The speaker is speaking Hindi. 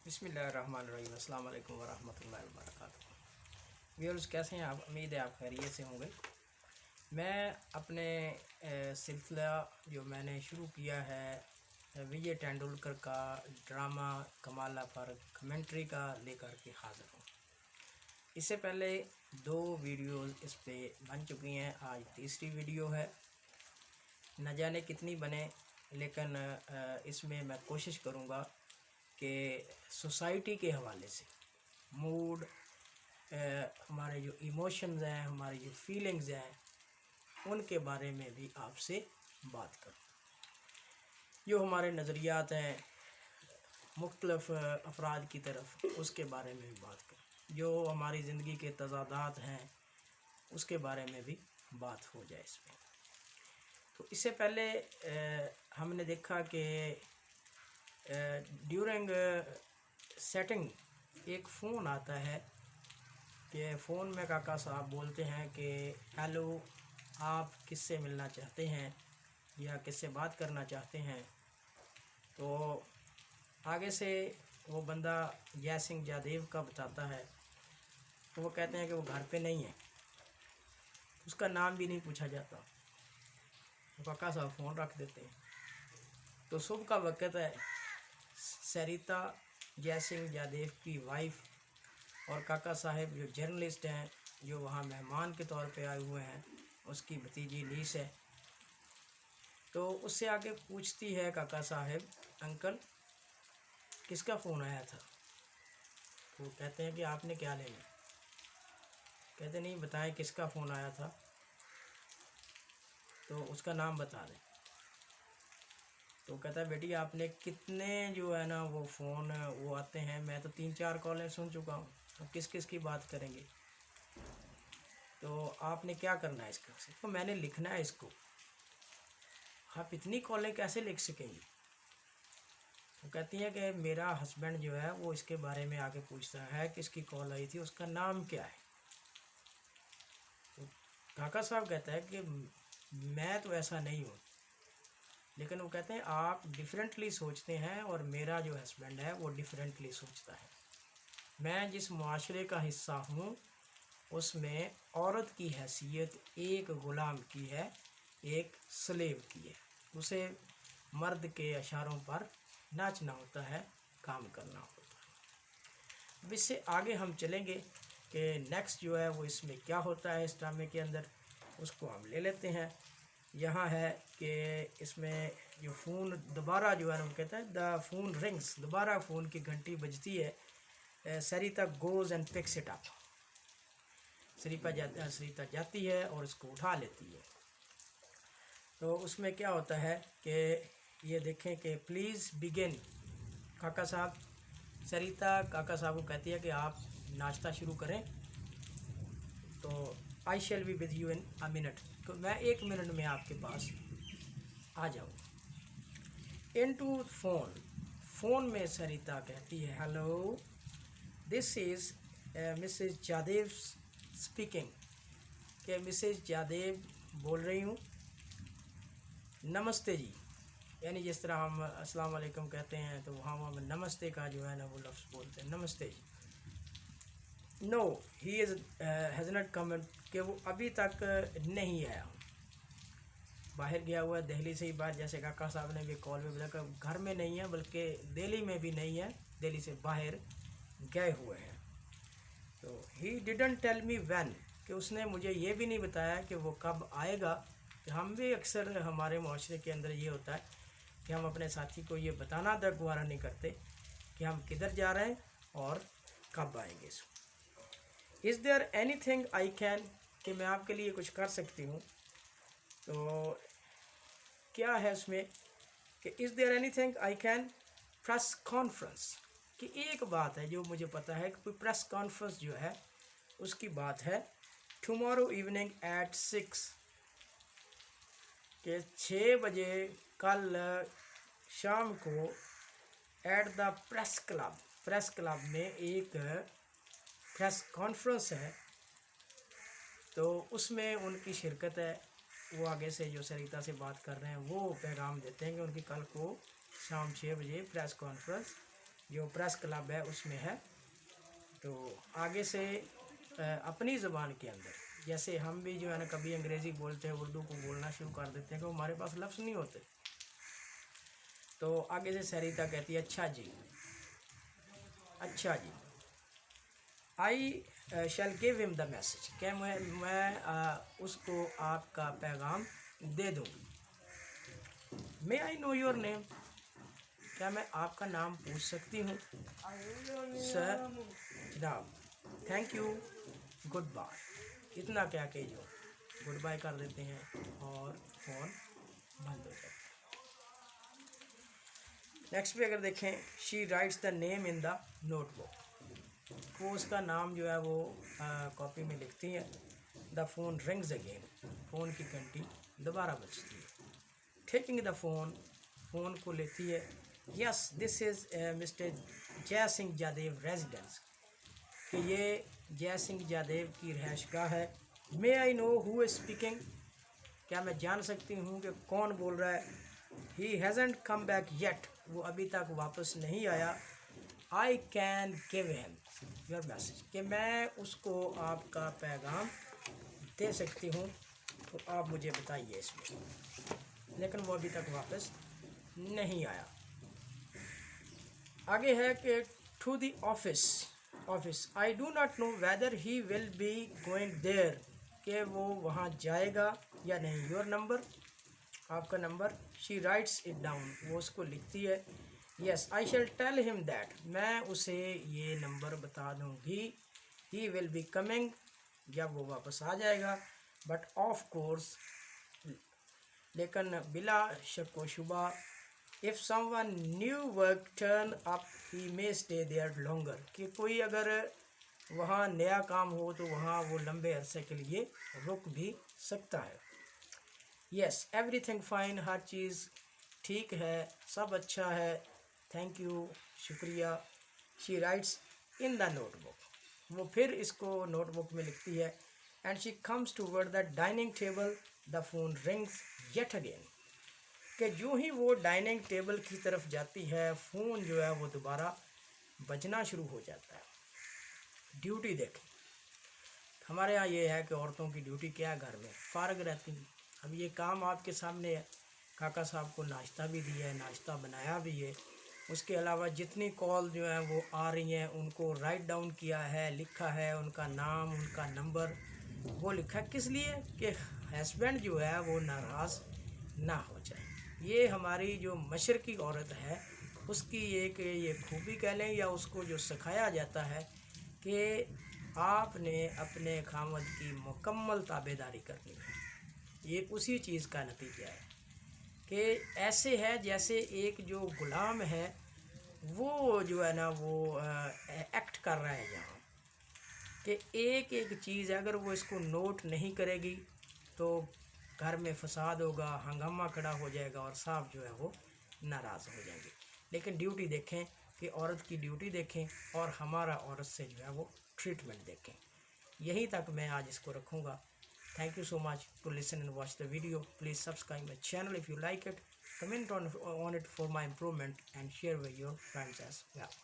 बिस्मिल्लाहिर्रहमानिर्रहीम अस्सलाम वालेकुम वरहमतुल्लाहि वबरकातुहू। व्यूअर्स, कैसे हैं आप? उम्मीद है आप खैरियत से होंगे। मैं अपने सिलसिला जो मैंने शुरू किया है विजय तेंदुलकर का ड्रामा कमाल पर कमेंट्री का लेकर के हाज़िर हूँ। इससे पहले 2 वीडियोज़ इस पे बन चुकी हैं, आज तीसरी वीडियो है। न जाने कितनी बने, लेकिन इसमें मैं कोशिश करूँगा कि सोसाइटी के हवाले से मूड, हमारे जो इमोशंस हैं, हमारी जो फीलिंग्स हैं, उनके बारे में भी आपसे बात करूँ। जो हमारे नज़रियात हैं मुख्तलिफ़ अफराद की तरफ, उसके बारे में भी बात करूँ। जो हमारी ज़िंदगी के तज़ादात हैं उसके बारे में भी बात हो जाए इसमें। तो इससे पहले हमने देखा कि ड्यूरिंग सेटिंग एक फ़ोन आता है कि फ़ोन में काका साहब बोलते हैं कि हेलो, आप किससे मिलना चाहते हैं या किससे बात करना चाहते हैं। तो आगे से वो बंदा जय सिंह जयदेव का बताता है, तो वो कहते हैं कि वो घर पे नहीं है। उसका नाम भी नहीं पूछा जाता, तो काका साहब फ़ोन रख देते हैं। तो सुबह का वक़्त है, सरिता जय सिंह जयदेव की वाइफ और काका साहब जो जर्नलिस्ट हैं, जो वहाँ मेहमान के तौर पे आए हुए हैं, उसकी भतीजी नीस है। तो उससे आके पूछती है काका साहब, अंकल किसका फ़ोन आया था? तो कहते हैं कि आपने क्या लेना? कहते नहीं, बताएं किसका फ़ोन आया था, तो उसका नाम बता दें। तो कहता है बेटी, आपने कितने जो है ना वो फ़ोन वो आते हैं, मैं तो 3-4 कॉलें सुन चुका हूँ, तो किस किस की बात करेंगे? तो आपने क्या करना है इसका? तो मैंने लिखना है इसको। आप इतनी कॉलें कैसे लिख सकेंगी? तो कहती है कि मेरा हस्बैंड जो है वो इसके बारे में आके पूछता है किसकी कॉल आई थी, उसका नाम क्या है। तो काका साहब कहता है कि मैं तो ऐसा नहीं हूँ, लेकिन वो कहते हैं आप डिफरेंटली सोचते हैं और मेरा जो हस्बैंड है वो डिफरेंटली सोचता है। मैं जिस माशरे का हिस्सा हूँ उसमें औरत की हैसियत एक ग़ुलाम की है, एक स्लेव की है। उसे मर्द के इशारों पर नाचना होता है, काम करना होता है। अब इससे आगे हम चलेंगे कि नेक्स्ट जो है वो इसमें क्या होता है इस ड्रामे के अंदर, उसको हम ले लेते हैं। यहाँ है कि इसमें जो फ़ोन दोबारा जो है वो कहता है द फ़ोन रिंग्स, दोबारा फ़ोन की घंटी बजती है। Sarita goes and picks it up. Sarita जाती है और इसको उठा लेती है। तो उसमें क्या होता है कि ये देखें कि प्लीज़ बिगिन। काका साहब, सरिता काका साहब को कहती है कि आप नाश्ता शुरू करें। तो I shall be with you in a minute, तो मैं 1 मिनट में आपके पास आ जाऊँ। इनटू फ़ोन में सरिता कहती है, hello, this is Mrs Jadhav speaking. कि मिसेस जादेव बोल रही हूँ। नमस्ते जी, यानी जिस तरह हम अस्सलाम वालेकुम कहते हैं, तो हम नमस्ते का जो है ना वो लफ्ज़ बोलते हैं, नमस्ते जी। No he has not come, कि वो अभी तक नहीं आया, बाहर गया हुआ है, दिल्ली से ही बाहर। जैसे काका साहब ने भी कॉल में बताया कि घर में नहीं है, बल्कि दिल्ली में भी नहीं है, दिल्ली से बाहर गए हुए हैं। तो he didn't tell me when, कि उसने मुझे ये भी नहीं बताया कि वो कब आएगा। कि हम भी अक्सर हमारे माशरे के अंदर ये होता है कि हम अपने साथी को ये बताना तक गवारा नहीं करते कि हम किधर जा रहे हैं और कब आएंगे। Is there anything I can, कि मैं आपके लिए कुछ कर सकती हूँ। तो क्या है उसमें कि is there anything I can, press conference, कि एक बात है जो मुझे पता है कि कोई प्रेस कॉन्फ्रेंस जो है उसकी बात है टुमारो इवनिंग एट 6, के 6 बजे कल शाम को एट द प्रेस क्लब में एक प्रेस कॉन्फ्रेंस है, तो उसमें उनकी शिरकत है। वो आगे से जो सरिता से बात कर रहे हैं वो पैगाम देते हैं कि उनकी कल को शाम 6 बजे प्रेस कॉन्फ्रेंस जो प्रेस क्लब है उसमें है। तो आगे से अपनी ज़बान के अंदर जैसे हम भी जो है ना कभी अंग्रेज़ी बोलते हैं, उर्दू को बोलना शुरू कर देते हैं कि हमारे पास लफ्ज़ नहीं होते। तो आगे से सरिता कहती है अच्छा जी, अच्छा जी। I shall give him the message, क्या मैं उसको आपका पैगाम दे दूँगी। May I know your name, क्या मैं आपका नाम पूछ सकती हूँ। सर जनाब, थैंक यू, गुड बाय। इतना क्या कि जो गुड बाय कर देते हैं और फ़ोन बंद हो जाता है। नेक्स्ट पे अगर देखें, she writes the name in the notebook, वो उसका नाम जो है वो कॉपी में लिखती है। The phone rings again, phone की घंटी दोबारा बजती है। टेकिंग द फ़ोन, फ़ोन को लेती है। यस दिस इज़ मिस्टर जय सिंह जादेव रेजिडेंस, कि ये जय सिंह जादेव की रिहाइशगाह है। May I know who is speaking, क्या मैं जान सकती हूँ कि कौन बोल रहा है। ही हैज़ेंट कम बैक येट, वो अभी तक वापस नहीं आया। I can give him your message, कि मैं उसको आपका पैगाम दे सकती हूँ, तो आप मुझे बताइए इसमें। लेकिन वो अभी तक वापस नहीं आया। आगे है कि to the office I do not know whether he will be going there, कि वो वहाँ जाएगा या नहीं। योर नंबर, आपका नंबर। शी राइट्स इट डाउन, वो उसको लिखती है। Yes I shall tell him that, मैं उसे ये नंबर बता दूँगी। ही विल बी कमिंग, जब वो वापस आ जाएगा। बट ऑफ कोर्स, लेकिन बिला शक व शुबा, if someone new work turn up he may stay there longer, कि कोई अगर वहाँ नया काम हो तो वहाँ वो लंबे अरसे के लिए रुक भी सकता है। यस एवरीथिंग फाइन, हर चीज़ ठीक है, सब अच्छा है, थैंक यू, शुक्रिया। She writes in the notebook, वो फिर इसको नोटबुक में लिखती है। And she comes toward the dining table, the phone rings yet again, कि जो ही वो डाइनिंग टेबल की तरफ जाती है, फ़ोन जो है वो दोबारा बजना शुरू हो जाता है। ड्यूटी देखें, हमारे यहाँ ये है कि औरतों की ड्यूटी क्या है, घर में फ़ारग रहती हैं। अब ये काम आपके सामने है, काका साहब को नाश्ता भी दिया है, नाश्ता बनाया भी है। उसके अलावा जितनी कॉल जो है वो आ रही हैं उनको राइट डाउन किया है, लिखा है उनका नाम, उनका नंबर, वो लिखा है किस लिए, कि हस्बैंड जो है वो नाराज़ ना हो जाए। ये हमारी जो मशरकी औरत है उसकी एक ये खूबी कह लें, या उसको जो सिखाया जाता है कि आपने अपने खामद की मुकम्मल ताबेदारी करनी है। ये उसी चीज़ का नतीजा है कि ऐसे है जैसे एक जो गुलाम है वो जो है ना वो एक्ट कर रहा है यहाँ, कि एक एक चीज़ अगर वो इसको नोट नहीं करेगी तो घर में फसाद होगा, हंगामा खड़ा हो जाएगा और साहब जो है वो नाराज़ हो जाएंगे। लेकिन ड्यूटी देखें कि औरत की ड्यूटी देखें और हमारा औरत से जो है वो ट्रीटमेंट देखें। यहीं तक मैं आज इसको रखूँगा। Thank you so much to listen and watch the video. Please subscribe my channel if you like it. Comment on it for my improvement and share with your friends as well.